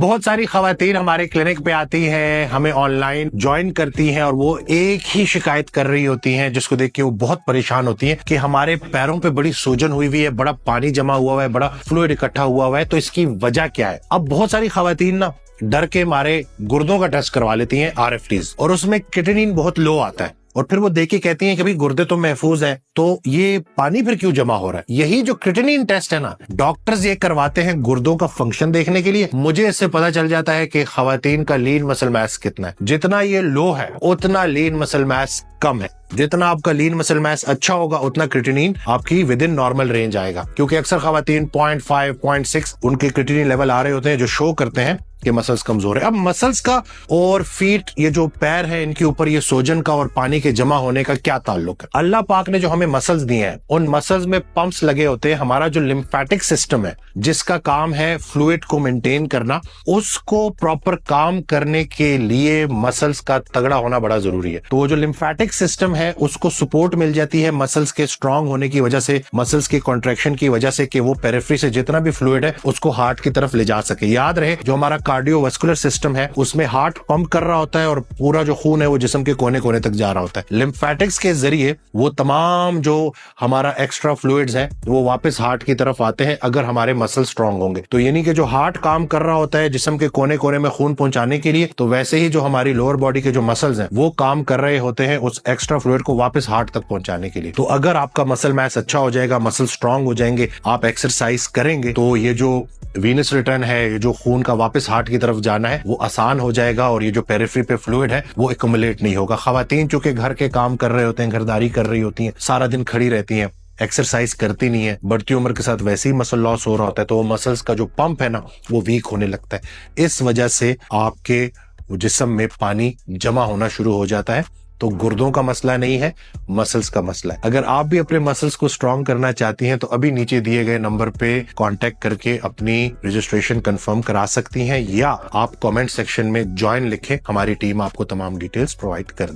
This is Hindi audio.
बहुत सारी खवातीन हमारे क्लिनिक पे आती हैं, हमें ऑनलाइन ज्वाइन करती हैं और वो एक ही शिकायत कर रही होती हैं, जिसको देख के वो बहुत परेशान होती हैं कि हमारे पैरों पे बड़ी सूजन हुई हुई है, बड़ा पानी जमा हुआ है, बड़ा फ्लूइड इकट्ठा हुआ है, तो इसकी वजह क्या है। अब बहुत सारी खवातीन ना डर के मारे गुर्दों का टेस्ट करवा लेती हैं, RFTs, और उसमें क्रिएटिनिन बहुत लो आता है और फिर वो देख के कहती हैं कि भाई गुर्दे तो महफूज है, तो ये पानी फिर क्यों जमा हो रहा है। यही जो क्रिएटिनिन टेस्ट है ना, डॉक्टर्स ये करवाते हैं गुर्दों का फंक्शन देखने के लिए। मुझे इससे पता चल जाता है कि खवातीन का लीन मसल मास कितना है। जितना ये लो है उतना लीन मसल मास कम है। जितना आपका लीन मसल मास अच्छा होगा उतना क्रिएटिनिन आपकी विद इन नॉर्मल रेंज आएगा, क्योंकि अक्सर खवातीन 0.5, 0.6 उनके क्रिएटिनिन लेवल आ रहे होते हैं जो शो करते हैं कि मसल्स कमजोर है। अब मसल्स का और फीट, ये जो पैर है, इनके ऊपर ये सोजन का और पानी के जमा होने का क्या ताल्लुक है। अल्लाह पाक ने जो हमें मसल्स दिए हैं, उन मसल्स में पंप्स लगे होते हैं। हमारा जो लिम्फेटिक सिस्टम है, जिसका काम है फ्लूइड को मेंटेन करना, उसको प्रॉपर काम करने के लिए मसल्स का तगड़ा होना बड़ा जरूरी है। तो वो जो लिम्फेटिक सिस्टम है उसको सपोर्ट मिल जाती है मसल्स के स्ट्रांग होने की वजह से, मसल्स के कॉन्ट्रैक्शन की वजह से, कि वो पेरिफेरी से जितना भी फ्लूइड है उसको हार्ट की तरफ ले जा सके। याद रहे, जो हमारा कार्डियोवास्कुलर सिस्टम है उसमें हार्ट पंप कर रहा होता है और पूरा जो खून है वो जिस्म के कोने कोने तक जा रहा होता है। लिम्फेटिक्स के जरिए वो तमाम जो हमारा एक्स्ट्रा फ्लूइड्स हैं वो वापस हार्ट की तरफ आते हैं, अगर हमारे मसल स्ट्रांग होंगे। तो यानी कि जो हार्ट काम कर रहा होता है जिस्म के कोने कोने में खून पहुंचाने के लिए, तो वैसे ही जो हमारी लोअर बॉडी के जो मसल्स हैं वो काम कर रहे होते हैं उस एक्स्ट्रा फ्लूइड को वापस हार्ट तक पहुंचाने के लिए। तो अगर आपका मसल मास अच्छा हो जाएगा, मसल स्ट्रांग हो जाएंगे, आप एक्सरसाइज करेंगे, तो ये जो वीनस रिटर्न है, ये जो खून का वापस हार्ट की तरफ जाना है, वो आसान हो जाएगा और ये जो पेरिफेरी पे फ्लूइड है वो एक्युमुलेट नहीं होगा। खवातीन चूंकि घर के काम कर रहे होते हैं, घरदारी कर रही होती हैं, सारा दिन खड़ी रहती हैं, एक्सरसाइज करती नहीं है, बढ़ती उम्र के साथ वैसे ही मसल लॉस हो रहा होता है, तो वो मसल्स का जो पंप है ना वो वीक होने लगता है। इस वजह से आपके जिस्म में पानी जमा होना शुरू हो जाता है। तो गुर्दों का मसला नहीं है, मसल्स का मसला है। अगर आप भी अपने मसल्स को स्ट्रांग करना चाहती हैं तो अभी नीचे दिए गए नंबर पे कांटेक्ट करके अपनी रजिस्ट्रेशन कंफर्म करा सकती हैं, या आप कमेंट सेक्शन में ज्वाइन लिखें, हमारी टीम आपको तमाम डिटेल्स प्रोवाइड कर